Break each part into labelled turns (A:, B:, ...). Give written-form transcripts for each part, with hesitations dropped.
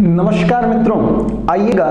A: नमस्कार मित्रों, आइएगा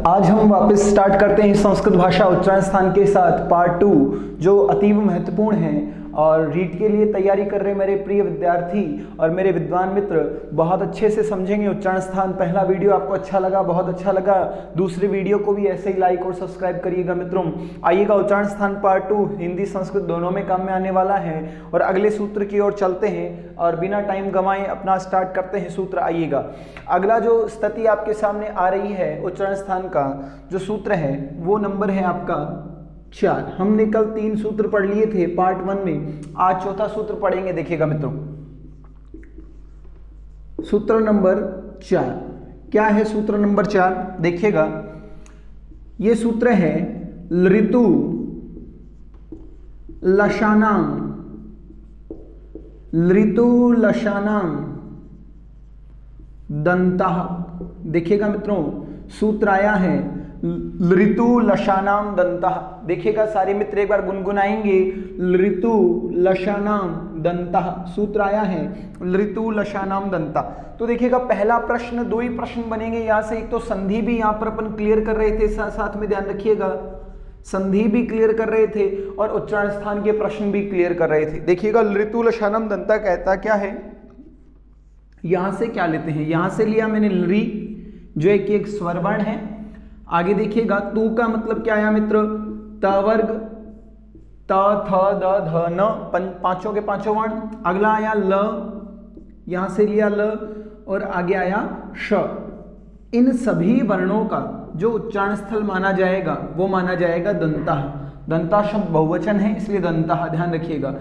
A: आज हम वापस स्टार्ट करते हैं संस्कृत भाषा उच्चारण स्थान के साथ पार्ट 2 जो अतीव महत्वपूर्ण है। और रीट के लिए तैयारी कर रहे मेरे प्रिय विद्यार्थी और मेरे विद्वान मित्र बहुत अच्छे से समझेंगे उच्चारण स्थान। पहला वीडियो आपको अच्छा लगा, बहुत अच्छा लगा, दूसरे वीडियो को भी ऐसे ही लाइक और सब्सक्राइब करिएगा मित्रों। आइएगा उच्चारण स्थान पार्ट 2 हिंदी संस्कृत दोनों में काम में आने वाला है और अगले सूत्र की ओर चलते हैं और बिना टाइम गंवाए अपना स्टार्ट करते हैं सूत्र। आइएगा अगला जो स्थिति आपके सामने आ रही है उच्चारण स्थान का जो सूत्र है वो नंबर है आपका 4। हमने कल 3 सूत्र पढ़ लिए थे पार्ट 1 में, आज चौथा सूत्र पढ़ेंगे। देखिएगा मित्रों, सूत्र नंबर 4 क्या है? सूत्र नंबर 4 देखिएगा, ये सूत्र है ऋतु लशानाम, ऋतु लशानाम दंतः। देखिएगा मित्रों, सूत्र आया है ऋतु लशानाम दंतः। देखिएगा सारे मित्र एक बार गुनगुनाएंगे, ऋतु लशानाम दंतः। सूत्र आया है ऋतु लशानाम दंतः। तो देखिएगा पहला प्रश्न, 2 ही प्रश्न बनेंगे यहाँ से। एक तो संधि भी यहाँ पर अपन क्लियर कर रहे थे, साथ में ध्यान रखिएगा, संधि भी क्लियर कर रहे थे और उच्चारण स्थान के प्रश्न भी क्लियर कर रहे थे। देखिएगा ऋतु लशानाम दंतः कहता क्या है, यहां से क्या लेते हैं, यहां से लिया मैंने री जो एक स्वर वर्ण है। आगे देखिएगा तू का मतलब क्या आया मित्र, त वर्ग, त थ द ध न, पांचों के पांचों वर्ण। अगला आया ल, यहां से लिया ल और आगे आया श। इन सभी वर्णों का जो उच्चारण स्थल माना जाएगा वो माना जाएगा दंतः। दंतः शब्द बहुवचन है इसलिए दंतः, ध्यान रखिएगा।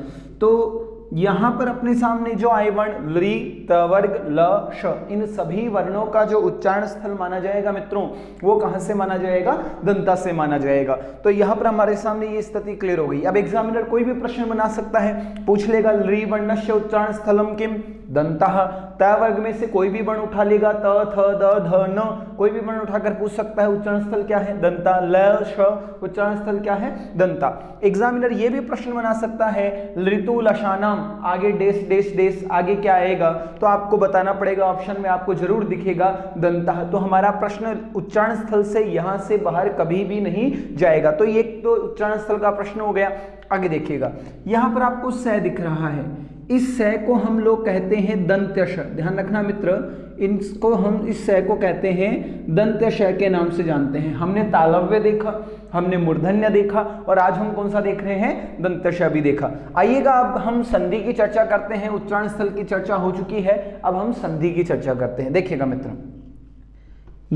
A: तो यहां पर अपने सामने जो आए वर्ण री, त वर्ग, ल, श, इन सभी वर्णों का जो उच्चारण स्थल माना जाएगा मित्रों वो कहां से माना जाएगा, दंता से माना जाएगा। तो यहां पर हमारे सामने ये स्थिति क्लियर हो गई। अब एग्जामिनर कोई भी प्रश्न बना सकता है, पूछ लेगा री वर्णस्य उच्चारण स्थलम किम, दंतः। त वर्ग में से कोई भी वर्ण उठा लेगा, त थ द ध न, कोई भी वर्ण उठाकर पूछ सकता है उच्चारण स्थल क्या है, दंता। ल श उच्चारण स्थल क्या है, दंता। एग्जामिनर ये भी प्रश्न बना सकता है ऋतु लशानाम, आगे डेस डेस डेस, आगे क्या आएगा तो आपको बताना पड़ेगा, ऑप्शन में आपको जरूर दिखेगा दंतः। तो हमारा प्रश्न उच्चारण स्थल से यहां से बाहर कभी भी नहीं जाएगा। तो ये तो उच्चारण स्थल का प्रश्न हो गया। आगे देखिएगा, यहां पर आपको स दिख रहा है, इस स को हम लोग कहते हैं दंत्यश। ध्यान रखना मित्र, इनको हम इस स को कहते हैं दंत्यश के नाम से जानते हैं। हमने तालव्य देखा, हमने मूर्धन्य देखा और आज हम कौन सा देख रहे हैं, दंत्यश भी देखा। आइएगा अब हम संधि की चर्चा करते हैं। उच्चारण स्थल की चर्चा हो चुकी है, अब हम संधि की चर्चा करते हैं। देखिएगा मित्रों,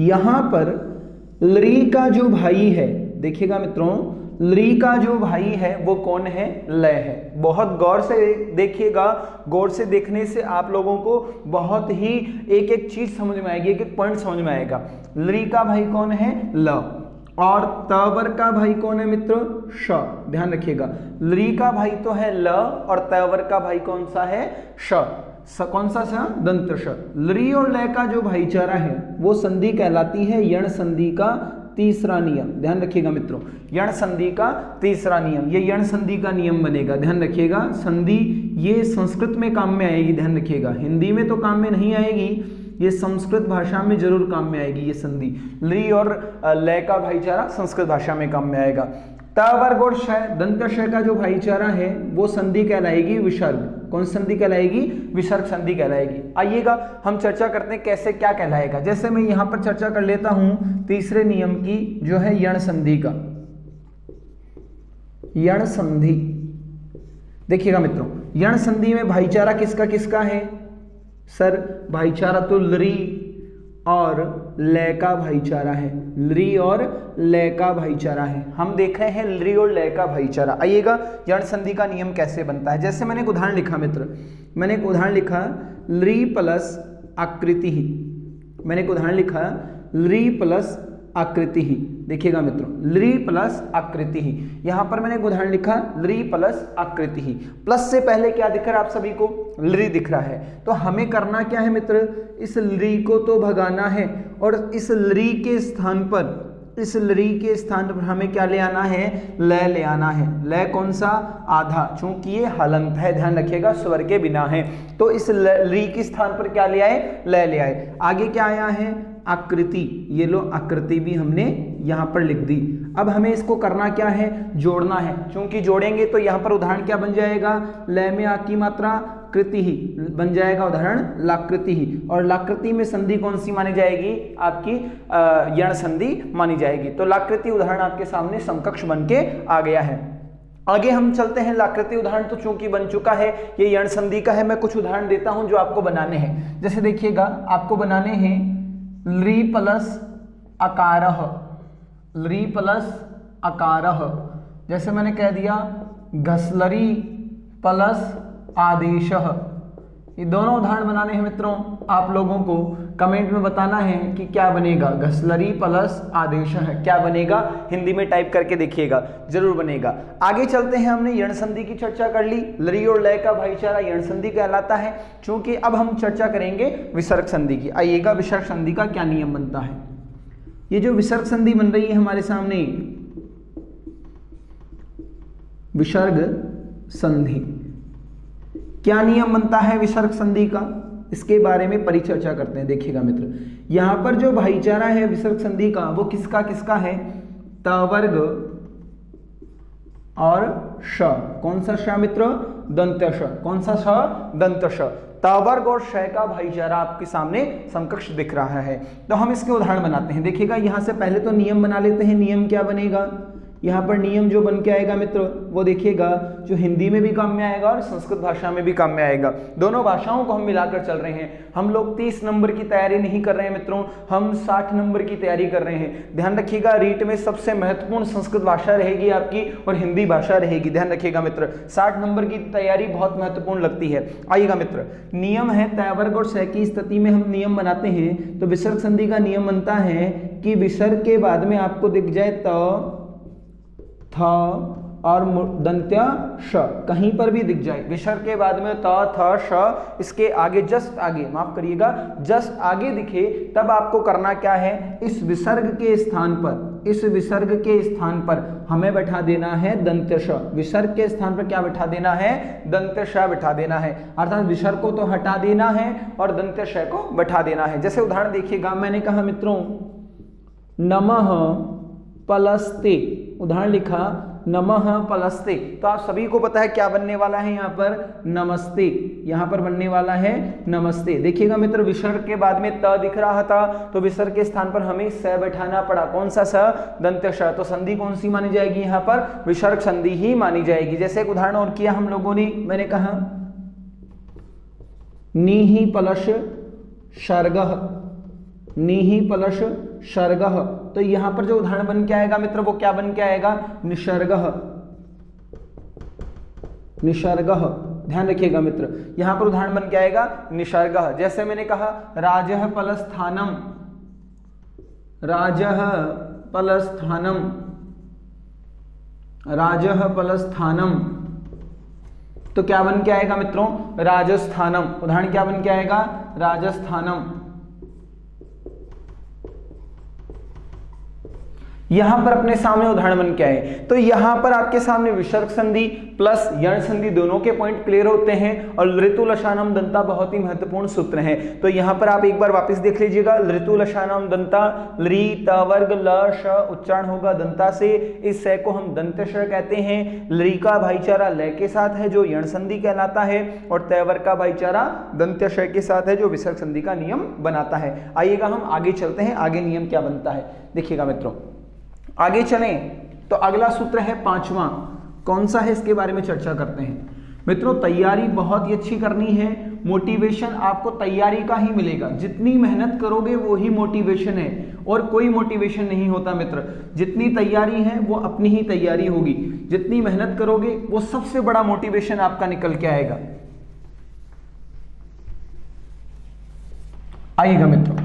A: यहां पर ली का जो भाई है, देखिएगा मित्रों, ली का जो भाई है वो कौन है, लय है। बहुत गौर से देखिएगा, गौर से देखने से आप लोगों को बहुत ही एक एक चीज समझ में आएगी, एक एक पॉइंट समझ में आएगा। ली का भाई कौन है, ल, और तवर का भाई कौन है मित्र, श। ध्यान रखिएगा, ली का भाई तो है ल और तवर का भाई कौन सा है, श। कौन सा सा, दंत श। ली और लय का जो भाईचारा है वो संधि कहलाती है यण संधि का तीसरा नियम। ध्यान रखिएगा मित्रों, यण संधि का तीसरा नियम, ये यण संधि का नियम बनेगा। ध्यान रखिएगा, संधि ये संस्कृत में काम में आएगी, ध्यान रखिएगा, हिंदी में तो काम में नहीं आएगी, ये संस्कृत भाषा में जरूर काम में आएगी। ये संधि ली और लय का भाईचारा संस्कृत भाषा में काम में आएगा। त वर्ग और श, दंत श का जो भाईचारा है वो संधि कहलाएगी विसर्ग। कौन संधि कहलाएगी, विसर्ग संधि कहलाएगी। आइएगा हम चर्चा करते हैं कैसे क्या कहलाएगा। जैसे मैं यहां पर चर्चा कर लेता हूं तीसरे नियम की जो है यण संधि का। यण संधि, देखिएगा मित्रों, यण संधि में भाईचारा किसका किसका है सर, भाईचारा तो ली और लय का भाईचारा है, ली और लय का भाईचारा है। हम देख रहे हैं ली और लय का भाईचारा। आइएगा यण संधि का नियम कैसे बनता है। जैसे मैंने एक उदाहरण लिखा मित्र, मैंने एक उदाहरण लिखा ली प्लस आकृति ही, मैंने एक उदाहरण लिखा ली प्लस आकृति ही। देखिएगा मित्रों, ली प्लस आकृति ही, यहां पर मैंने एक उदाहरण लिखा ली प्लस आकृति ही। प्लस से पहले क्या दिख रहा है आप सभी को, ली दिख रहा है। तो हमें करना क्या है मित्र, इस ली को तो भगाना है और इस ली के स्थान पर, इस ली के स्थान पर हमें क्या ले आना है, लय ले आना है। लय कौन सा, आधा, चूंकि ये हलंत है, ध्यान रखिएगा स्वर के बिना है, तो इस ली के स्थान पर क्या ले आए, लय ले आए। आगे क्या आया है, आकृति, ये लो आकृति भी हमने यहाँ पर लिख दी। अब हमें इसको करना क्या है, जोड़ना है। चूंकि जोड़ेंगे तो यहाँ पर उदाहरण क्या बन जाएगा, लय में आ की मात्रा कृति ही बन जाएगा उदाहरण लाकृति ही, और लाकृति में संधि कौन सी मानी जाएगी, आपकी यण संधि मानी जाएगी। तो लाकृति उदाहरण आपके सामने समकक्ष बन के आ गया है। आगे हम चलते हैं। लाकृति उदाहरण तो चूंकि बन चुका है, ये यण संधि का है। मैं कुछ उदाहरण देता हूं जो आपको बनाने हैं। जैसे देखिएगा, आपको बनाने हैं लृ प्लस अकारः, लृ प्लस अकारः। जैसे मैंने कह दिया घसलरी प्लस आदेशः। ये दोनों उदाहरण बनाने हैं मित्रों। आप लोगों को कमेंट में बताना है कि क्या बनेगा, घसलरी प्लस आदेशः क्या बनेगा, हिंदी में टाइप करके देखिएगा, जरूर बनेगा। आगे चलते हैं। हमने यण संधि की चर्चा कर ली। लरी और लय का भाईचारा यण संधि कहलाता है। चूंकि अब हम चर्चा करेंगे विसर्ग संधि की। आइएगा, विसर्ग संधि का क्या नियम बनता है। ये जो विसर्ग संधि बन रही है हमारे सामने, विसर्ग संधि, क्या नियम बनता है विसर्ग संधि का, इसके बारे में परिचर्चा करते हैं। देखिएगा मित्र, यहां पर जो भाईचारा है विसर्ग संधि का वो किसका किसका है, त वर्ग और श। कौन सा श मित्र, दंत श। कौन सा श, दंत श। त वर्ग और श का भाईचारा आपके सामने समकक्ष दिख रहा है। तो हम इसके उदाहरण बनाते हैं। देखिएगा, यहां से पहले तो नियम बना लेते हैं। नियम क्या बनेगा, यहाँ पर नियम जो बन के आएगा मित्र वो देखिएगा, जो हिंदी में भी काम में आएगा और संस्कृत भाषा में भी काम में आएगा। दोनों भाषाओं को हम मिलाकर चल रहे हैं। हम लोग 30 नंबर की तैयारी नहीं कर रहे हैं मित्रों, हम 60 नंबर की तैयारी कर रहे हैं। ध्यान रखिएगा, रीट में सबसे महत्वपूर्ण संस्कृत भाषा रहेगी आपकी और हिंदी भाषा रहेगी। ध्यान रखिएगा मित्र, 60 नंबर की तैयारी बहुत महत्वपूर्ण लगती है। आइएगा मित्र, नियम है तय वर्ग और श की स्थिति में हम नियम बनाते हैं। तो विसर्ग संधि का नियम बनता है कि विसर्ग के बाद में आपको दिख जाए त, थ और दंत्य श, कहीं पर भी दिख जाए, विसर्ग के बाद में त थ श, इसके आगे जस्ट आगे, माफ करिएगा, जस्ट आगे दिखे, तब आपको करना क्या है, इस विसर्ग के स्थान पर, इस विसर्ग के स्थान पर हमें बैठा देना है दंत्य श। विसर्ग के स्थान पर क्या बैठा देना है, दंत्य श बैठा देना है। अर्थात विसर्ग को तो हटा देना है और दंत्य श को बैठा देना है। जैसे उदाहरण देखिएगा, मैंने कहा मित्रों नमः पलस्ते, उदाहरण लिखा नमः पलस्ते। तो आप सभी को पता है क्या बनने वाला है, यहाँ पर नमस्ते, यहाँ पर बनने वाला है नमस्ते। देखिएगा मित्र, विसर्ग के बाद में त दिख रहा था तो विसर्ग के स्थान पर हमें स बैठाना पड़ा। कौन सा स, दंत्य श। तो संधि कौन सी मानी जाएगी, यहाँ पर विसर्ग संधि ही मानी जाएगी। जैसे एक उदाहरण और किया हम लोगों ने, मैंने कहा नीहि पलश सर्गः, नीहि पलश सर्गः। तो यहां पर जो उदाहरण बन के आएगा मित्र वो क्या बन के आएगा, निसर्गः, निसर्गः। ध्यान रखिएगा मित्र, यहां पर उदाहरण बन के आएगा निसर्गः। जैसे मैंने कहा राजः पलस्थानम, राजः पलस्थानम, राजः पलस्थानम। तो क्या बन के आएगा मित्रों, राजस्थानम। उदाहरण क्या बन के आएगा, राजस्थानम। यहां पर अपने सामने उदाहरण बन के आए। तो यहां पर आपके सामने विसर्ग संधि प्लस यण संधि दोनों के पॉइंट क्लियर होते हैं और लृतु लशानम दंता बहुत ही महत्वपूर्ण सूत्र है। तो यहां पर आप एक बार वापस देख लीजिएगा, लृतु लशानम दंता, लृ त वर्ग ल श उच्चारण होगा दंता से। इस स को हम दंत श कहते हैं। लृ का भाईचारा लय के साथ है जो यण संधि कहलाता है, और तय वर्ग का भाईचारा दंत्य श के साथ है जो विसर्ग संधि का नियम बनाता है। आइएगा हम आगे चलते हैं, आगे नियम क्या बनता है। देखिएगा मित्रों, आगे चलें तो अगला सूत्र है 5वां। कौन सा है इसके बारे में चर्चा करते हैं। मित्रों, तैयारी बहुत ही अच्छी करनी है। मोटिवेशन आपको तैयारी का ही मिलेगा। जितनी मेहनत करोगे वो ही मोटिवेशन है, और कोई मोटिवेशन नहीं होता मित्र। जितनी तैयारी है वो अपनी ही तैयारी होगी। जितनी मेहनत करोगे वो सबसे बड़ा मोटिवेशन आपका निकल के आएगा। आइएगा मित्रों,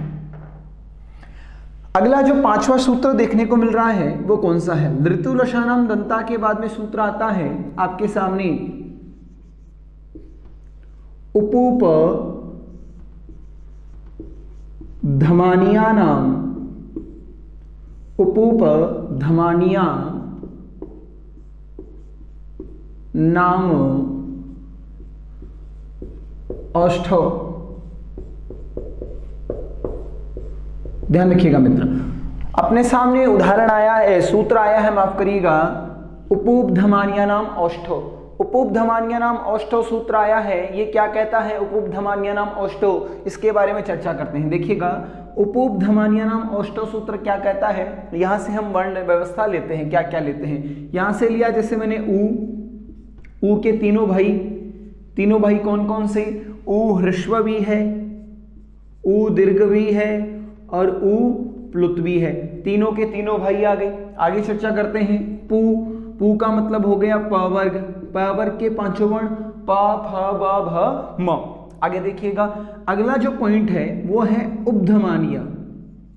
A: अगला जो 5वां सूत्र देखने को मिल रहा है वो कौन सा है। लृतु लशानाम दंता के बाद में सूत्र आता है आपके सामने उपूप धमानिया नाम, उपूप धमानिया नाम औष्ठव, ध्यान रखिएगा मित्र, अपने सामने उदाहरण आया है, सूत्र आया है, माफ करिएगा, उपोपधमानिया नाम औष्ठो। उपोपधमानिया नाम औष्ठो सूत्र आया है, ये क्या कहता है उपोपधमानिया नाम औष्ठो, इसके बारे में चर्चा करते हैं। देखिएगा उपोपधमानिया नाम औष्ठो सूत्र क्या कहता है, यहां से हम वर्ण व्यवस्था लेते हैं, क्या क्या लेते हैं, यहां से लिया जैसे मैंने ऊ के तीनों भाई कौन कौन से, ऊ ह्रस्व भी है, ऊ दीर्घ भी है और ऊ प्लुत भी है, तीनों के तीनों भाई आ गए। आगे चर्चा करते हैं, पू का मतलब हो गया पवर्ग, पवर्ग के पांचों वर्ण प फ ब भ म। आगे देखिएगा अगला जो पॉइंट है वो है उपधमानिया,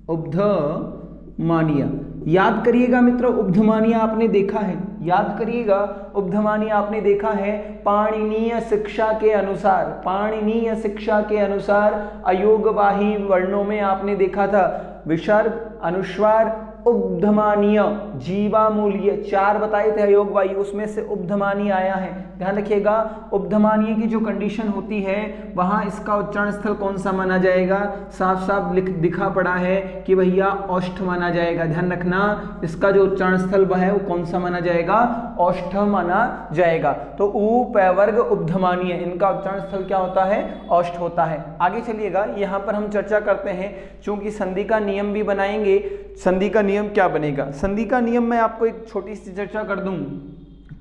A: उपधमानिया। याद करिएगा मित्रों, उपधमानिया आपने देखा है, याद करिएगा उपधमानिया आपने देखा है पाणिनीय शिक्षा के अनुसार, पाणिनीय शिक्षा के अनुसार अयोगवाही वर्णों में आपने देखा था विसर्ग, अनुस्वार, उपधमानीय, जीवामूल्य, 4 बताए थे अयोगवाही, उसमें से उपधमानीय आया है। ध्यान रखिएगा उपधमानीय की जो कंडीशन होती है वहां इसका उच्चारण स्थल कौन सा माना जाएगा, साफ साफ दिखा पड़ा है कि भैया औष्ठ माना जाएगा। ध्यान रखना इसका जो उच्चारण स्थल वह है वो कौन सा माना जाएगा, औष्ठ माना जाएगा। तो ऊ पैवर्ग उपधमानीय इनका उच्चारण स्थल क्या होता है, औष्ठ होता है। आगे चलिएगा, यहाँ पर हम चर्चा करते हैं, चूंकि संधि का नियम भी बनाएंगे। संधि का नियम क्या बनेगा, संधि का नियम मैं आपको एक छोटी सी चर्चा कर दूं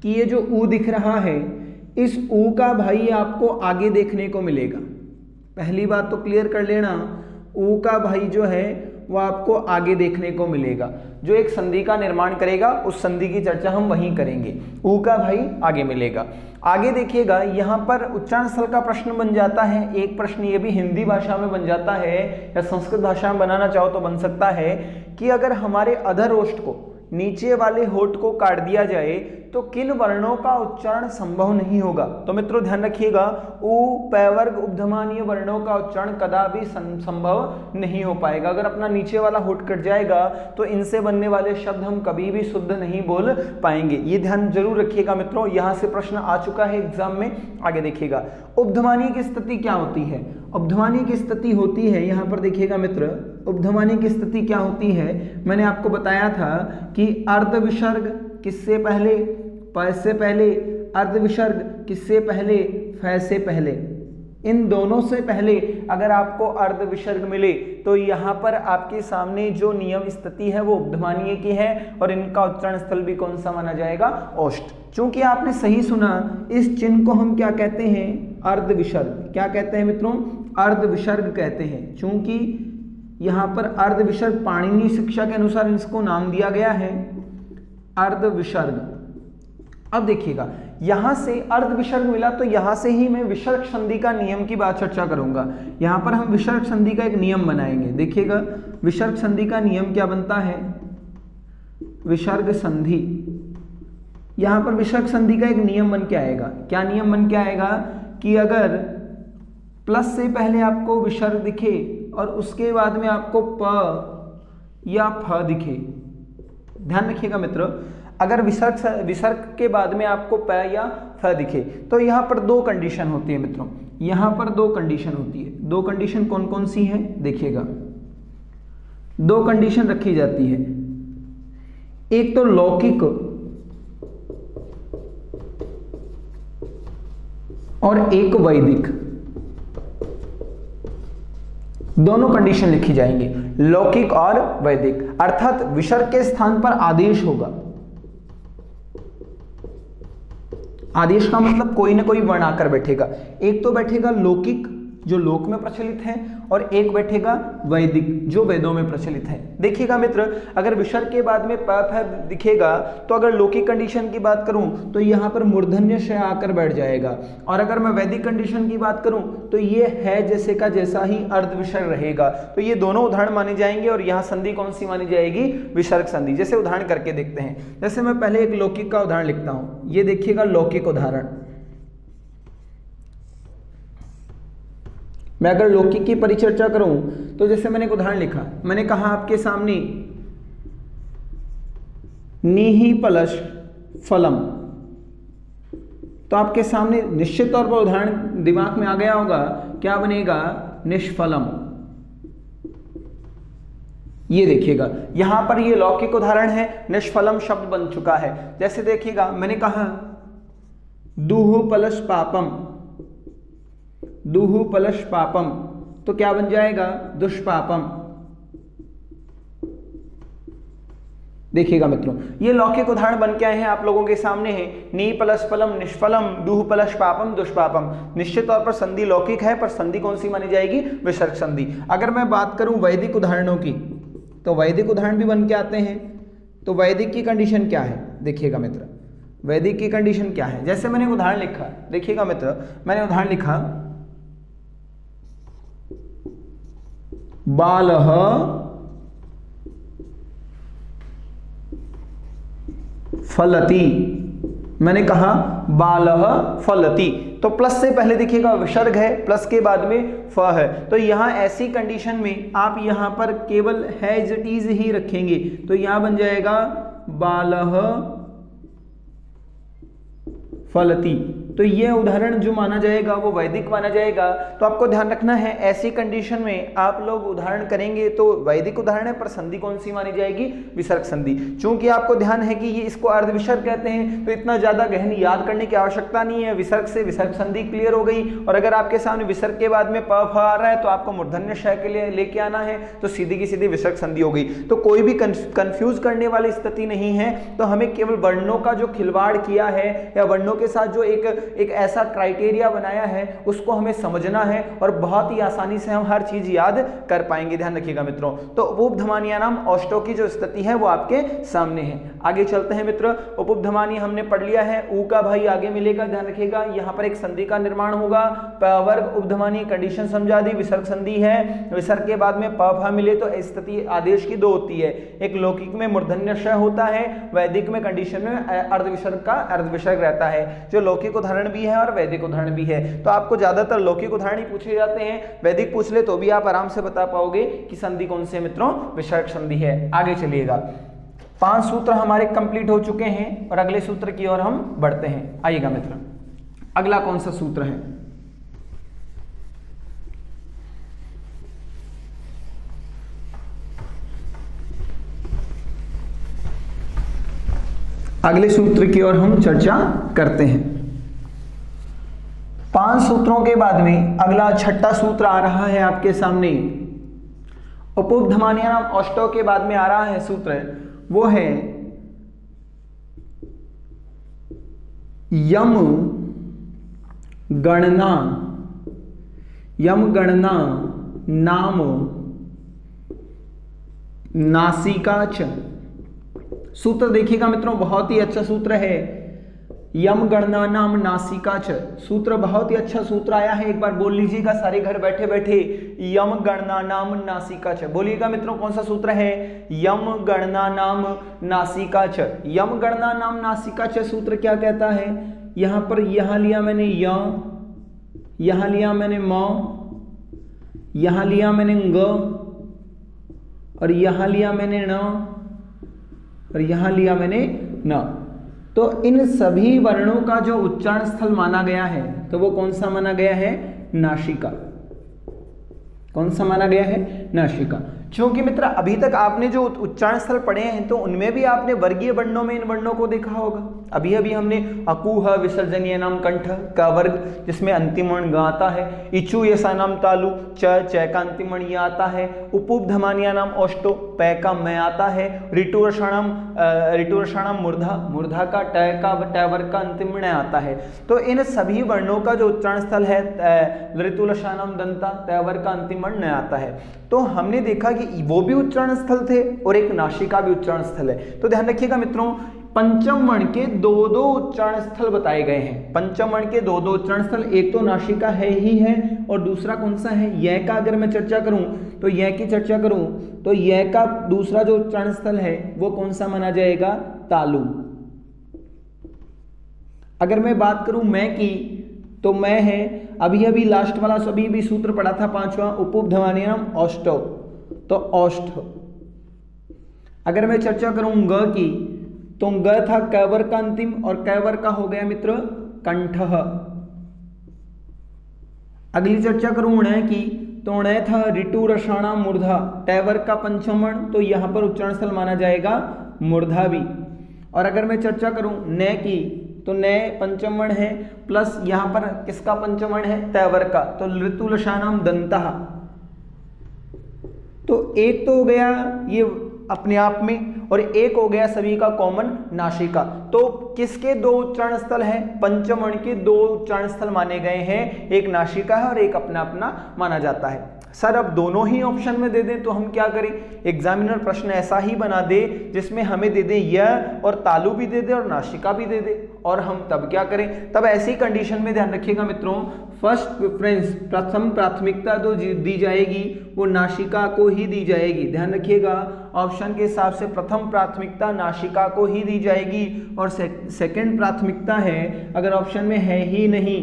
A: कि ये जो ऊ दिख रहा है, इस ऊ का भाई आपको आगे देखने को मिलेगा। पहली बात तो क्लियर कर लेना, ऊ का भाई जो है वो आपको आगे देखने को मिलेगा। जो एक संधि का निर्माण करेगा उस संधि की चर्चा हम वहीं करेंगे, ऊ का भाई आगे मिलेगा। आगे देखिएगा यहाँ पर उच्चारण स्थल का प्रश्न बन जाता है, एक प्रश्न ये भी हिंदी भाषा में बन जाता है या संस्कृत भाषा में बनाना चाहो तो बन सकता है कि अगर हमारे अधर ओष्ठ को, नीचे वाले होठ को काट दिया जाए तो किन वर्णों का उच्चारण संभव नहीं होगा। तो मित्रों ध्यान रखिएगा, ऊ पैवर्ग उपधमानीय वर्णों का उच्चारण कदापि संभव नहीं हो पाएगा। अगर अपना नीचे वाला होठ कट जाएगा तो इनसे बनने वाले शब्द हम कभी भी शुद्ध नहीं बोल पाएंगे। ये ध्यान जरूर रखिएगा मित्रों, यहाँ से प्रश्न आ चुका है एग्जाम में। आगे देखिएगा उपधमानीय की स्थिति क्या होती है, उपधमानीय की स्थिति होती है, यहाँ पर देखिएगा मित्र, उपधमानीय की स्थिति क्या होती है, मैंने आपको बताया था कि अर्ध विसर्ग किससे पहले, प से पहले, अर्ध विसर्ग किससे पहले, फ से पहले, इन दोनों से पहले अगर आपको अर्ध विसर्ग मिले तो यहाँ पर आपके सामने जो नियम स्थिति है वो उपधमानीय की है और इनका उच्चारण स्थल भी कौन सा माना जाएगा, ओष्ठ। चूंकि आपने सही सुना, इस चिन्ह को हम क्या कहते हैं, अर्ध विसर्ग। क्या कहते हैं मित्रों, अर्ध विसर्ग कहते हैं। चूंकि यहाँ पर अर्ध विसर्ग पाणिनीय शिक्षा के अनुसार इसको नाम दिया गया है अर्ध विसर्ग। अब देखिएगा यहां से अर्ध विसर्ग मिला तो यहां से ही मैं विसर्ग संधि का नियम की बात चर्चा करूंगा। यहां पर हम विसर्ग संधि का एक नियम बनाएंगे। देखिएगा विसर्ग संधि का नियम क्या बनता है, विसर्ग संधि, यहां पर विसर्ग संधि का एक नियम बन के आएगा। क्या नियम बन के आएगा कि अगर प्लस से पहले आपको विसर्ग दिखे और उसके बाद में आपको प या फ दिखे, ध्यान रखिएगा मित्र, अगर विसर्ग के बाद में आपको प या फ दिखे तो यहाँ पर 2 कंडीशन होती है मित्रों, यहाँ पर 2 कंडीशन होती है। 2 कंडीशन कौन कौन सी हैं, देखिएगा 2 कंडीशन रखी जाती है। एक तो लौकिक और एक वैदिक, दोनों कंडीशन लिखी जाएंगी, लौकिक और वैदिक। अर्थात विसर्ग के स्थान पर आदेश होगा। आदेश का मतलब कोई ना कोई वर्ण आकर बैठेगा। एक तो बैठेगा लौकिक जो लोक में प्रचलित है और एक बैठेगा वैदिक जो वेदों में प्रचलित है। देखिएगा मित्र, अगर विसर्ग के बाद में प फ दिखेगा तो अगर लौकिक कंडीशन की बात करूं तो यहाँ पर मूर्धन्य श आकर बैठ जाएगा, और अगर मैं वैदिक कंडीशन की बात करूं तो ये है जैसे का जैसा ही अर्ध विसर्ग रहेगा। तो ये दोनों उदाहरण माने जाएंगे और यहाँ संधि कौन सी मानी जाएगी, विसर्ग संधि। जैसे उदाहरण करके देखते हैं, जैसे मैं पहले एक लौकिक का उदाहरण लिखता हूं, ये देखिएगा लौकिक उदाहरण। मैं अगर लौकिक की परिचर्चा करूं तो जैसे मैंने एक उदाहरण लिखा, मैंने कहा आपके सामने नीहि पलश फलम, तो आपके सामने निश्चित तौर पर उदाहरण दिमाग में आ गया होगा, क्या बनेगा, निष्फलम। ये देखिएगा यहां पर ये लौकिक उदाहरण है, निष्फलम शब्द बन चुका है। जैसे देखिएगा मैंने कहा दूहु प्लस पापम, दूहु प्लस पापम, तो क्या बन जाएगा दुष्पापम। देखिएगा मित्रों ये लौकिक उदाहरण बन के आए हैं आप लोगों के सामने है। नी प्लस फलम निष्फलम, दूह प्लस पापम दुष्पापम। निश्चित तौर पर संधि लौकिक है, पर संधि कौन सी मानी जाएगी, विसर्ग संधि। अगर मैं बात करूं वैदिक उदाहरणों की, तो वैदिक उदाहरण भी बन के आते हैं। तो वैदिक की कंडीशन क्या है, देखिएगा मित्र, वैदिक की कंडीशन क्या है। जैसे मैंने उदाहरण लिखा, देखिएगा मित्र, मैंने उदाहरण लिखा बालः फलति, मैंने कहा बालः फलति, तो प्लस से पहले देखिएगा विसर्ग है, प्लस के बाद में फ है। तो यहां ऐसी कंडीशन में आप यहां पर केवल हैज इट इज ही रखेंगे, तो यहां बन जाएगा बालः फलति। तो यह उदाहरण जो माना जाएगा वो वैदिक माना जाएगा। तो आपको ध्यान रखना है ऐसी कंडीशन में आप लोग उदाहरण करेंगे तो वैदिक उदाहरण है, पर संधि कौन सी मानी जाएगी, विसर्ग संधि। चूंकि आपको ध्यान है कि ये इसको अर्ध विसर्ग कहते हैं, तो इतना ज्यादा गहन याद करने की आवश्यकता नहीं है। विसर्ग से विसर्ग संधि क्लियर हो गई। और अगर आपके सामने विसर्ग के बाद में प फ आ रहा है तो आपको मूर्धन्य श के लिए लेके आना है, तो सीधी की सीधी विसर्ग संधि हो गई। तो कोई भी कंफ्यूज करने वाली स्थिति नहीं है। तो हमें केवल वर्णों का जो खिलवाड़ किया है या वर्णों के साथ जो एक ऐसा क्राइटेरिया बनाया है उसको हमें समझना है, और बहुत ही आसानी से हम हर चीज याद कर पाएंगे। ध्यान रखिएगा मित्रों। तो उपधमानिया नाम औष्टों की जो स्थिति है वो आपके सामने है। आगे चलते हैं मित्र। उपधमानी हमने पढ़ लिया है, ऊ का भाई आगे मिलेगा। ध्यान रखिएगा यहां पर एक संधि का निर्माण होगा। प वर्ग उपधमानी कंडीशन समझा दी, विसर्ग संधि है। विसर्ग के बाद में प फ मिले तो स्थिति आदेश की दो होती है, एक लौकिक में मूर्धन्य श होता है, वैदिक में कंडीशन में अर्ध विसर्ग का अर्ध विसर्ग रहता है, जो लौकिक उदाहरण भी है और वैदिक उदाहरण भी है। तो आपको ज्यादातर लौकिक उदाहरण ही पूछे जाते हैं, वैदिक पूछ ले तो भी आप आराम से बता पाओगे कि संधि कौन से मित्रों, विसर्ग संधि है। आगे चलिएगा, 5 सूत्र हमारे कंप्लीट हो चुके हैं और अगले सूत्र की ओर हम बढ़ते हैं। आइएगा मित्र, अगला कौन सा सूत्र है, अगले सूत्र की ओर हम चर्चा करते हैं। 5 सूत्रों के बाद में अगला छठा सूत्र आ रहा है आपके सामने। उपधमानिया नाम औष्टव के बाद में आ रहा है सूत्र, वो है यम गणना, यम गणना नाम नासिका च। सूत्र देखिएगा मित्रों, बहुत ही अच्छा सूत्र है। यम गणना नाम नासिका च, सूत्र बहुत ही अच्छा सूत्र आया है। एक बार बोल लीजिएगा सारे घर बैठे बैठे, यम गणना नाम नासिका च। बोलिएगा मित्रों कौन सा सूत्र है, यम गणना नाम नासिका च। यम गणना नाम नासिका च सूत्र क्या कहता है, यहां पर यहां लिया मैंने य, यहां लिया मैंने म, यहां लिया मैंने ग, और यहां लिया मैंने न, और यहां लिया मैंने न। तो इन सभी वर्णों का जो उच्चारण स्थल माना गया है तो वो कौन सा माना गया है, नासिका। कौन सा माना गया है, नासिका। क्योंकि मित्र अभी तक आपने जो उच्चारण स्थल पढ़े हैं तो उनमें भी आपने वर्गीय वर्णों में इन वर्णों को देखा होगा। अभी अभी हमने अकुह विसर्जनीय नाम कंठ का वर्ग जिसमें अंतिम वर्ण ग आता है, इचु यसा नाम तालु च का अंतिम वर्ण ये आता है, उपधमानिया नाम औष्टो पै का मैं आता है, ऋटुरषणम मूर्धा, मूर्धा का ट वर्ग का अंतिम वर्ण आता है। तो इन सभी वर्णों का जो उच्चारण स्थल है ऋतुलशानम दंता तय वर्ग का अंतिम वर्ण न आता है। तो हमने देखा कि वो भी उच्चारण स्थल थे और एक नासिका भी उच्चारण स्थल है। तो ध्यान रखिएगा मित्रों, पंचम वर्ण के 2-2 उच्चारण स्थल बताए गए हैं। पंचम वर्ण के 2-2 उच्चारण स्थल, एक तो नासिका है ही है और दूसरा कौन सा है, य का। अगर मैं चर्चा करूं तो य की चर्चा करूं तो य का दूसरा जो उच्चारण स्थल है वो कौन सा माना जाएगा, तालु। अगर मैं बात करूं मैं की तो मैं है अभी अभी लास्ट वाला सभी भी सूत्र पढ़ा था 5वां, उपधमानिया नाम औष्टव, तो औष्ठ। अगर मैं चर्चा करूं ग की तो ग था कैवर का अंतिम और कैवर का हो गया मित्र कंठ। अगली चर्चा करूं ण की तो णय था ऋतु रसाणाम मूर्धा, टैवर का पंचम वर्ण, तो यहाँ पर उच्चारण स्थल माना जाएगा मूर्धा भी। और अगर मैं चर्चा करूं न की, तो न पंचम वर्ण है, प्लस यहाँ पर किसका पंचम वर्ण है, तैवर का, तो ऋतु लशानाम दंतः। तो एक तो हो गया ये अपने आप में, और एक हो गया सभी का कॉमन नासिका। तो किसके दो उच्चारण स्थल हैं, पंचम वर्ण के दो उच्चारण स्थल माने गए हैं, एक नासिका है और एक अपना अपना माना जाता है। सर अब दोनों ही ऑप्शन में दे दें तो हम क्या करें, एग्जामिनर प्रश्न ऐसा ही बना दे जिसमें हमें दे दे य और तालु भी दे दे और नासिका भी दे दे, और हम तब क्या करें, तब ऐसी कंडीशन में ध्यान रखिएगा मित्रों, फर्स्ट प्रेफरेंस प्रथम प्राथमिकता तो दी जाएगी वो नासिका को ही दी जाएगी। ध्यान रखिएगा ऑप्शन के हिसाब से प्रथम प्राथमिकता नासिका को ही दी जाएगी, और सेकंड प्राथमिकता है अगर ऑप्शन में है ही नहीं,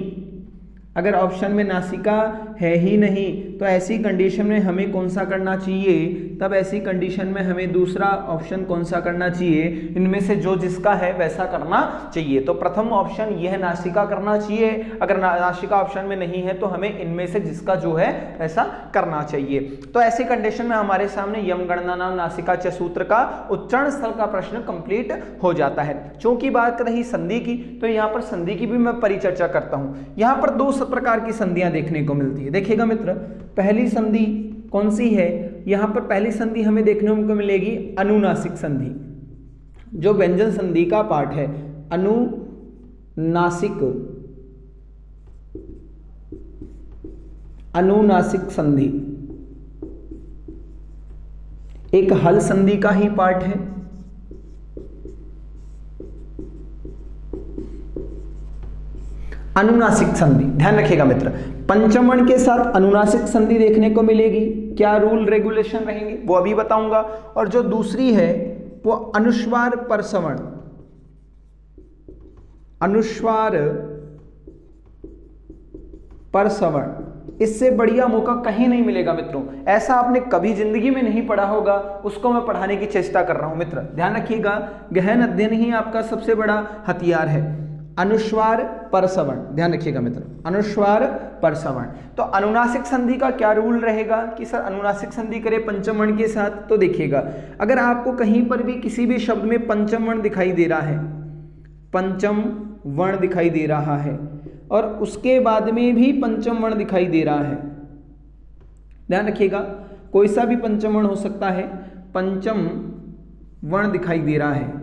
A: अगर ऑप्शन में नासिका है ही नहीं, तो ऐसी कंडीशन में हमें कौन सा करना चाहिए, तब ऐसी कंडीशन में हमें दूसरा ऑप्शन कौन सा करना चाहिए, इनमें से जो जिसका है वैसा करना चाहिए। तो प्रथम ऑप्शन यह नासिका करना चाहिए, अगर नासिका ऑप्शन में नहीं है तो हमें इनमें से जिसका जो है वैसा करना चाहिए। तो ऐसी कंडीशन में हमारे सामने यम गणना नाम नासिका च सूत्र का उच्चारण स्थल का प्रश्न कंप्लीट हो जाता है। चूंकि बात रही संधि की, तो यहाँ पर संधि की भी मैं परिचर्चा करता हूँ। यहाँ पर दो प्रकार की संधियां देखने को मिलती है। देखिएगा मित्र, पहली संधि कौन सी है, यहां पर पहली संधि हमें देखने को मिलेगी अनुनासिक संधि, जो व्यंजन संधि का पार्ट है। अनुनासिक संधि एक हल संधि का ही पार्ट है। अनुनासिक संधि ध्यान रखिएगा मित्र, पंचम वर्ण के साथ अनुनासिक संधि देखने को मिलेगी। क्या रूल रेगुलेशन रहेंगे वो अभी बताऊंगा। और जो दूसरी है वो अनुस्वार परसवर्ण, अनुस्वार परसवर्ण, इससे बढ़िया मौका कहीं नहीं मिलेगा मित्रों। ऐसा आपने कभी जिंदगी में नहीं पढ़ा होगा, उसको मैं पढ़ाने की चेष्टा कर रहा हूं मित्र। ध्यान रखिएगा, गहन अध्ययन ही आपका सबसे बड़ा हथियार है। अनुस्वार परसवर्ण, ध्यान रखिएगा मित्र, अनुस्वार परसवर्ण। तो अनुनासिक संधि का क्या रूल रहेगा कि सर अनुनासिक संधि करे पंचम वर्ण के साथ, तो देखिएगा अगर आपको कहीं पर भी किसी भी शब्द में पंचम वर्ण दिखाई दे रहा है, पंचम वर्ण दिखाई दे रहा है, और उसके बाद में भी पंचम वर्ण दिखाई दे रहा है, ध्यान रखिएगा कोई सा भी पंचम वर्ण हो सकता है, पंचम वर्ण दिखाई दे रहा है,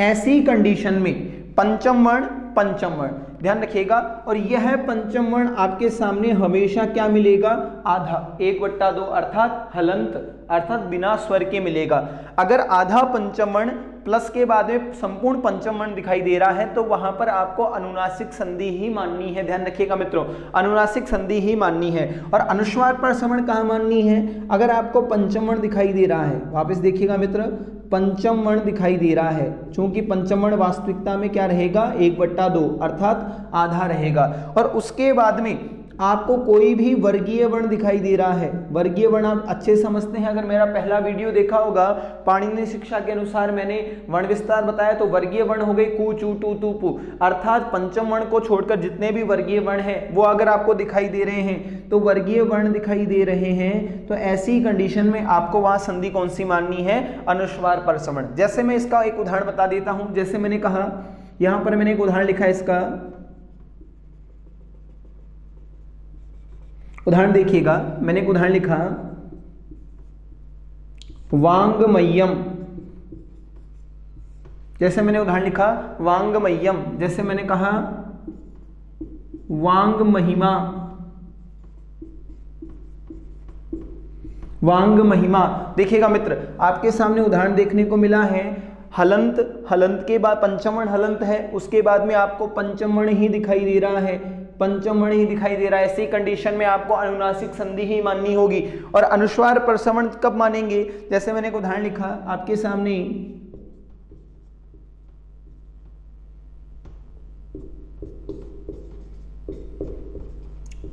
A: ऐसी कंडीशन में पंचम वर्ण पंचम वर्ण, ध्यान रखिएगा। और यह पंचम वर्ण आपके सामने हमेशा क्या मिलेगा, आधा, 1/2 अर्थात हलंत, अर्थात बिना स्वर के मिलेगा। अगर आधा पंचम वर्ण प्लस के बाद में संपूर्ण पंचम वर्ण दिखाई दे रहा है तो वहां पर आपको अनुनासिक संधि ही माननी है। ध्यान रखिएगा मित्रों, अनुनासिक संधि ही माननी है। और अनुस्वार परसवर्ण कहाँ माननी है, अगर आपको पंचम वर्ण दिखाई दे रहा है, वापस देखिएगा मित्र, पंचम वर्ण दिखाई दे रहा है, क्योंकि पंचम वर्ण वास्तविकता में क्या रहेगा, 1/2 अर्थात आधा रहेगा। और उसके बाद में आपको कोई भी वर्गीय वर्ण दिखाई दे रहा है, वर्गीय वर्ण आप अच्छे समझते हैं, अगर मेरा पहला वीडियो देखा होगा पाणिनि शिक्षा के अनुसार मैंने वर्ण विस्तार बताया, तो वर्गीय वर्ण हो गए कु चु टू तू पु, अर्थात पंचम वर्ण को छोड़कर जितने भी वर्गीय वर्ण हैं वो अगर आपको दिखाई दे रहे हैं, तो वर्गीय वर्ण दिखाई दे रहे हैं, तो ऐसी कंडीशन में आपको वहां संधि कौन सी माननी है, अनुस्वार परसवर्ण। जैसे मैं इसका एक उदाहरण बता देता हूं, जैसे मैंने कहा, यहां पर मैंने एक उदाहरण लिखा है, इसका उदाहरण देखिएगा, मैंने एक उदाहरण लिखा, वांगमय्यम, जैसे मैंने उदाहरण लिखा वांगमय्यम, जैसे मैंने कहा वांग महिमा, वांग महिमा। देखिएगा मित्र, आपके सामने उदाहरण देखने को मिला है, हलंत, हलंत के बाद पंचम वर्ण हलंत है, उसके बाद में आपको पंचम वर्ण ही दिखाई दे रहा है, पंचम वर्ण ही दिखाई दे रहा है। ऐसी कंडीशन में आपको अनुनासिक संधि ही माननी होगी। और अनुस्वार परसवर्ण कब मानेंगे, जैसे मैंने एक उदाहरण लिखा आपके सामने,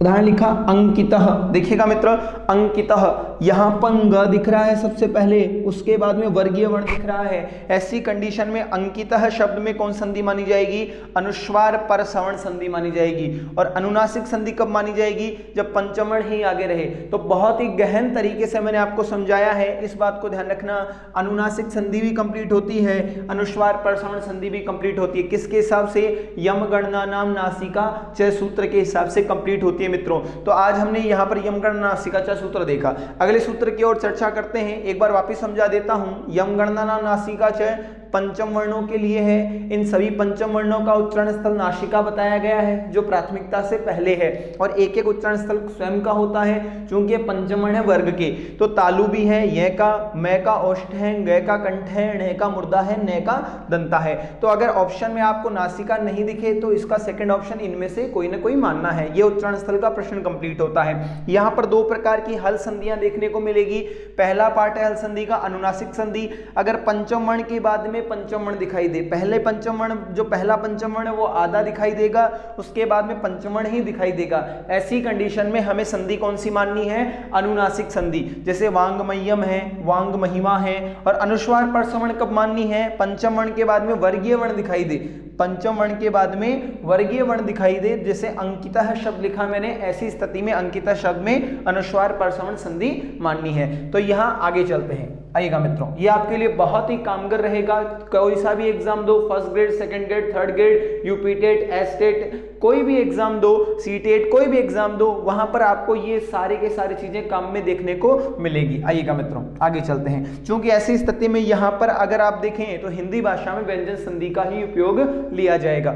A: उदाहरण लिखा अंकितः, देखिएगा मित्र अंकितः, यहाँ पर ग दिख रहा है सबसे पहले, उसके बाद में वर्गीय वर्ण दिख रहा है। ऐसी कंडीशन में अंकितः शब्द में कौन संधि मानी जाएगी? अनुस्वार पर सवर्ण संधि मानी जाएगी। और अनुनासिक संधि कब मानी जाएगी? जब पंचम वर्ण ही आगे रहे। तो बहुत ही गहन तरीके से मैंने आपको समझाया है, इस बात को ध्यान रखना। अनुनासिक संधि भी कंप्लीट होती है, अनुस्वार पर सवर्ण संधि भी कंप्लीट होती है। किसके हिसाब से? यम गणना नाम नासिका च सूत्र के हिसाब से कंप्लीट होती है मित्रों। तो आज हमने यहाँ पर यम गणना नासिका च सूत्र देखा। अगले सूत्र की ओर चर्चा करते हैं। एक बार वापस समझा देता हूं। यम गणना नाम नासिका च पंचम वर्णों के लिए है। इन सभी पंचम वर्णों का उच्चारण स्थल नासिका बताया गया है, जो प्राथमिकता से पहले है, और एक एक उच्चारण स्थल स्वयं का होता है, क्योंकि पंचम वर्ण है वर्ग के। तो तालु भी है, य का, मै का ओष्ठ है, ग का कंठ है, ण का मुर्दा है, न का दंता है। तो अगर ऑप्शन में आपको नासिका नहीं दिखे तो इसका सेकंड ऑप्शन इनमें से कोई ना कोई मानना है। ये उच्चारण स्थल का प्रश्न कंप्लीट होता है। यहाँ पर दो प्रकार की हल संधियां देखने को मिलेगी। पहला पार्ट है हल संधि का अनुनासिक संधि। अगर पंचम वर्ण के बाद में पंचम वर्ण दिखाई दे, पहले पंचम वर्ण जो पहला पंचम वर्ण है वो आधा दिखाई देगा, उसके बाद में पंचम वर्ण ही दिखाई देगा। ऐसी कंडीशन में हमें संधि कौन सी माननी है? अनुनासिक संधि। जैसे वांगमय्यम है, वांग महिमा है। और अनुस्वार पर सवर्ण कब माननी है? पंचम वर्ण के बाद में वर्गीय वर्ण दिखाई दे, पंचम वर्ण के बाद में वर्गीय वर्ण दिखाई दे। जैसे अंकितः शब्द लिखा मैंने, ऐसी स्थिति में अंकितः शब्द में अनुस्वार पर सवर्ण संधि माननी है। तो यहाँ आगे चलते हैं। आइएगा मित्रों, ये आपके लिए बहुत ही कामगर रहेगा। कोई सा भी एग्जाम दो, first grade, second grade, third grade, UP TET, S TET, कोई भी एग्जाम दो, सी टेट, कोई भी एग्जाम दो, वहां पर आपको ये सारे के सारी चीजें काम में देखने को मिलेगी। आइएगा मित्रों, आगे चलते हैं। क्योंकि ऐसी स्थिति में यहाँ पर अगर आप देखें तो हिंदी भाषा में व्यंजन संधि का ही उपयोग लिया जाएगा।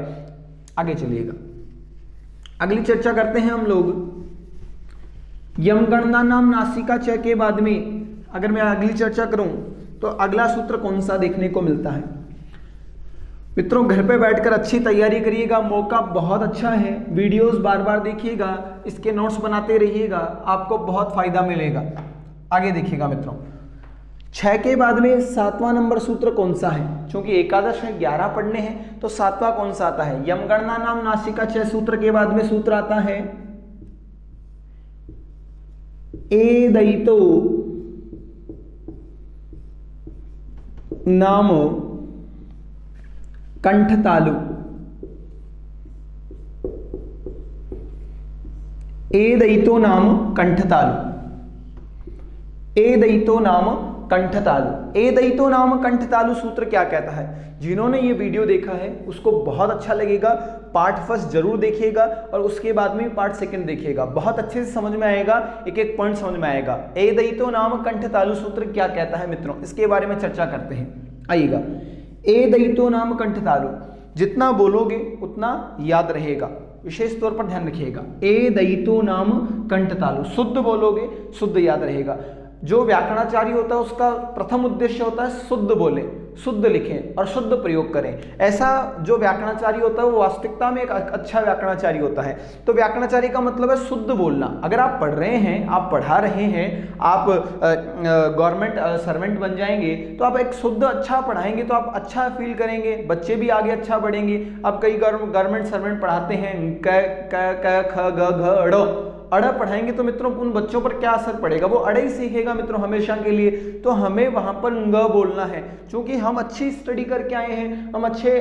A: आगे चलिएगा, अगली चर्चा करते हैं हम लोग। यम गणना नाम नासिका च के बाद में अगर मैं अगली चर्चा करूं तो अगला सूत्र कौन सा देखने को मिलता है? मित्रों, घर पे बैठकर अच्छी तैयारी करिएगा, मौका बहुत अच्छा है। वीडियोस बार बार देखिएगा, इसके नोट्स बनाते रहिएगा, आपको बहुत फायदा मिलेगा। आगे देखिएगा मित्रों, 6 के बाद में 7वां नंबर सूत्र कौन सा है? क्योंकि एकादश है, 11 पढ़ने हैं, तो 7वां कौन सा आता है? यम गणना नाम नासिका च सूत्र के बाद में सूत्र आता है एदयितो नाम कंठतालु। एदयितो नाम कंठतालु। एदयितो नाम कंठतालु। एदयितो नाम कंठतालु सूत्र क्या कहता है? जिन्होंने ये वीडियो देखा है उसको बहुत अच्छा लगेगा। पार्ट फर्स्ट जरूर देखिएगा और उसके बाद में पार्ट सेकंड देखिएगा, बहुत अच्छे से समझ में आएगा, एक एक पॉइंट समझ में आएगा। एदयितो नाम कंठतालु सूत्र क्या कहता है मित्रों, इसके बारे में चर्चा करते हैं। आइएगा, एदयितो नाम कंठतालु, जितना बोलोगे उतना याद रहेगा, विशेष तौर पर ध्यान रखिएगा। एदयितो नाम कंठतालु, शुद्ध बोलोगे शुद्ध याद रहेगा। जो व्याकरणाचार्य होता है उसका प्रथम उद्देश्य होता है शुद्ध बोले, शुद्ध लिखें और शुद्ध प्रयोग करें। ऐसा जो व्याकरणाचार्य होता है वो वास्तविकता में एक अच्छा व्याकरणाचार्य होता है। तो व्याकरणाचार्य का मतलब है शुद्ध बोलना। अगर आप पढ़ रहे हैं, आप पढ़ा रहे हैं, आप गवर्नमेंट सर्वेंट बन जाएंगे तो आप एक शुद्ध अच्छा पढ़ाएंगे तो आप अच्छा फील करेंगे, बच्चे भी आगे अच्छा बढ़ेंगे। आप कई गवर्नमेंट सर्वेंट पढ़ाते हैं, क ख ग घ ड़, अड़ पढ़ाएंगे तो मित्रों उन बच्चों पर क्या असर पड़ेगा? वो अड़ ही सीखेगा मित्रों हमेशा के लिए। तो हमें वहां पर ग बोलना है, क्योंकि हम अच्छी स्टडी करके आए हैं, हम अच्छे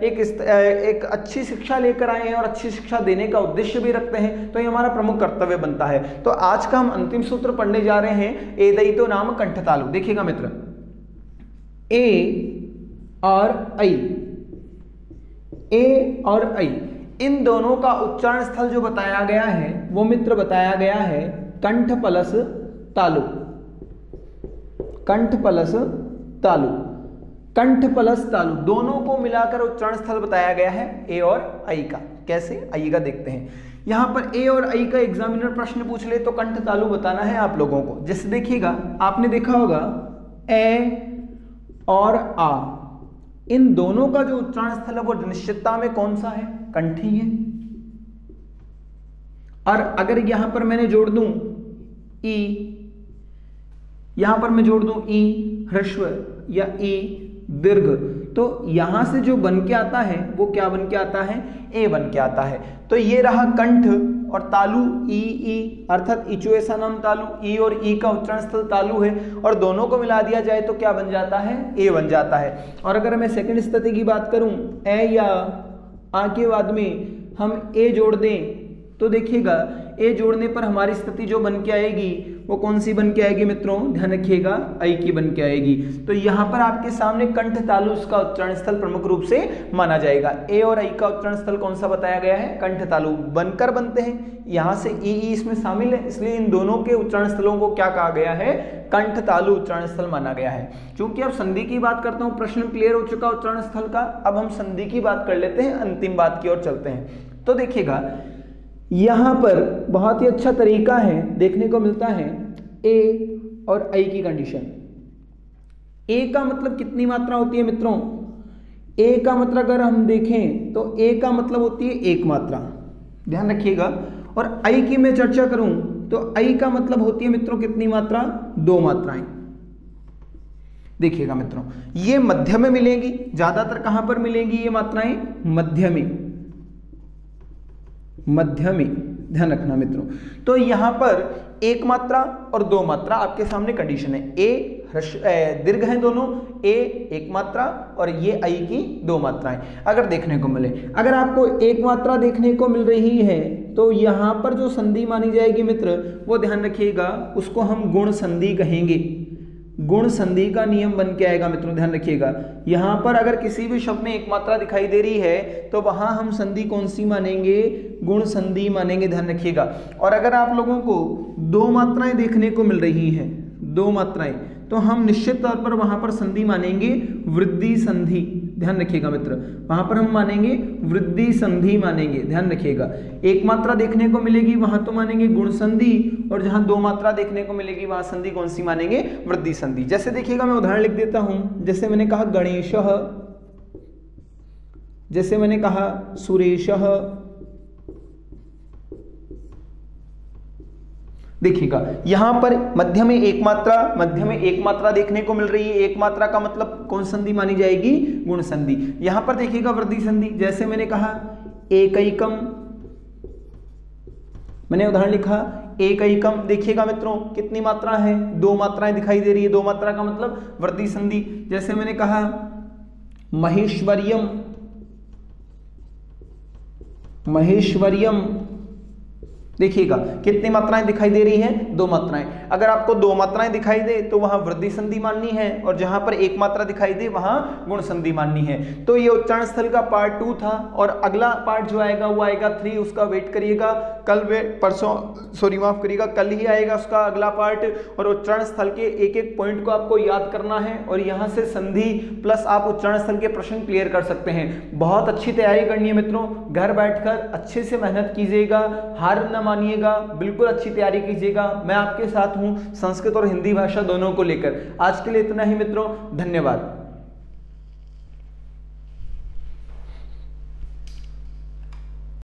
A: एक अच्छी शिक्षा लेकर आए हैं और अच्छी शिक्षा देने का उद्देश्य भी रखते हैं, तो ये हमारा प्रमुख कर्तव्य बनता है। तो आज का हम अंतिम सूत्र पढ़ने जा रहे हैं, एदयितो नाम कंठतालु। देखिएगा मित्र, ए और ऐ, ए और ऐ, इन दोनों का उच्चारण स्थल जो बताया गया है वो मित्र बताया गया है कंठ प्लस तालु। कंठ प्लस तालु, कंठ प्लस तालु, दोनों को मिलाकर उच्चारण स्थल बताया गया है ए और ऐ का। कैसे? आइएगा देखते हैं। यहां पर ए और ऐ का एग्जामिनर प्रश्न पूछ ले तो कंठ तालु बताना है आप लोगों को। जैसे देखिएगा, आपने देखा होगा ए और आ, इन दोनों का जो उच्चारण स्थल है वो निश्चितता में कौन सा है? कंठ ही है। और अगर यहां पर मैंने जोड़ दूं ई, यहां पर मैं जोड़ दूं ई ह्रस्व या ई दीर्घ, तो यहां से जो बन के आता है वो क्या बन के आता है? ए बन के आता है। तो ये रहा कंठ और तालु ई अर्थात इचुएसानम तालु, ई और ई का उच्चारण स्थल तालु है और दोनों को मिला दिया जाए तो क्या बन जाता है, ए बन जाता है। और अगर मैं सेकंड स्थिति की बात करूं, ए या आ के बाद में हम ए जोड़ दें तो देखिएगा ए जोड़ने पर हमारी स्थिति जो बन के आएगी वो कौन सी बन के आएगी मित्रों, ध्यान रखिएगा आई की बन के आएगी। तो यहाँ पर आपके सामने कंठ तालु उसका उच्चारण स्थल प्रमुख रूप से माना जाएगा। ए और आई का उच्चारण स्थल कौन सा बताया गया है, कंठ तालु बनकर बनते हैं, यहाँ से ई इसमें शामिल है, इसलिए इन दोनों के उच्चारण स्थलों को क्या कहा गया है, कंठ तालु उच्चारण स्थल माना गया है। क्योंकि अब संधि की बात करता हूँ, प्रश्न क्लियर हो चुका उच्चारण स्थल का, अब हम संधि की बात कर लेते हैं, अंतिम बात की ओर चलते हैं। तो देखिएगा यहां पर बहुत ही अच्छा तरीका है, देखने को मिलता है ए और आई की कंडीशन। ए का मतलब कितनी मात्रा होती है मित्रों, ए का मतलब अगर हम देखें तो ए का मतलब होती है एक मात्रा, ध्यान रखिएगा। और आई की मैं चर्चा करूं तो आई का मतलब होती है मित्रों कितनी मात्रा, दो मात्राएं। देखिएगा मित्रों ये मध्य में मिलेगी, ज्यादातर कहां पर मिलेंगी ये मात्राएं, मध्य में, मध्य में, ध्यान रखना मित्रों। तो यहां पर एक मात्रा और दो मात्रा आपके सामने कंडीशन है, ए दीर्घ है दोनों, ए एक मात्रा और ये आई की दो मात्राएं अगर देखने को मिले। अगर आपको एक मात्रा देखने को मिल रही है तो यहां पर जो संधि मानी जाएगी मित्र वो ध्यान रखिएगा, उसको हम गुण संधि कहेंगे। गुण संधि का नियम बन के आएगा मित्रों, ध्यान रखिएगा। यहां पर अगर किसी भी शब्द में एक मात्रा दिखाई दे रही है तो वहां हम संधि कौन सी मानेंगे, गुण संधि मानेंगे, ध्यान रखिएगा। और अगर आप लोगों को दो मात्राएं देखने को मिल रही हैं, दो मात्राएं, तो हम निश्चित तौर पर वहां पर संधि मानेंगे वृद्धि संधि, ध्यान रखिएगा मित्र, वहां पर हम मानेंगे वृद्धि संधि मानेंगे, ध्यान रखिएगा। एक मात्रा देखने को मिलेगी वहां तो मानेंगे गुण संधि, और जहां दो मात्रा देखने को मिलेगी वहां संधि कौन सी मानेंगे, वृद्धि संधि। जैसे देखिएगा मैं उदाहरण लिख देता हूं, जैसे मैंने कहा गणेशः, जैसे मैंने कहा सुरेशः। देखिएगा यहां पर मध्य में एक मात्रा, मध्य में एक मात्रा देखने को मिल रही है, एक मात्रा का मतलब कौन संधि मानी जाएगी, गुण संधि। यहां पर देखिएगा वृद्धि संधि, जैसे मैंने कहा एकैकम, मैंने उदाहरण लिखा एकैकम। देखिएगा मित्रों कितनी मात्रा है, दो मात्राएं दिखाई दे रही है, दो मात्रा का मतलब वृद्धि संधि। जैसे मैंने कहा महेश्वर्यम, महेश्वर्यम, देखिएगा कितनी मात्राएं दिखाई दे रही हैं, दो मात्राएं। अगर आपको दो मात्राएं दिखाई दे तो वहां वृद्धि संधि माननी है, और जहां पर एक मात्रा दिखाई दे वहां गुण संधि माननी है। तो ये उच्चारण स्थल का पार्ट 2 था, और अगला पार्ट जो आएगा वो आएगा 3, उसका वेट करिएगा, कल परसों सॉरी माफ करिएगा, कल ही आएगा उसका अगला पार्ट। और उच्चारण स्थल के एक एक पॉइंट को आपको याद करना है, और यहां से संधि प्लस आप उच्चारण स्थल के प्रश्न क्लियर कर सकते हैं। बहुत अच्छी तैयारी करनी है मित्रों, घर बैठकर अच्छे से मेहनत कीजिएगा, हार न मानिएगा, बिल्कुल अच्छी तैयारी कीजिएगा। मैं आपके साथ हूं संस्कृत और हिंदी भाषा दोनों को लेकर। आज के लिए इतना ही मित्रों, धन्यवाद।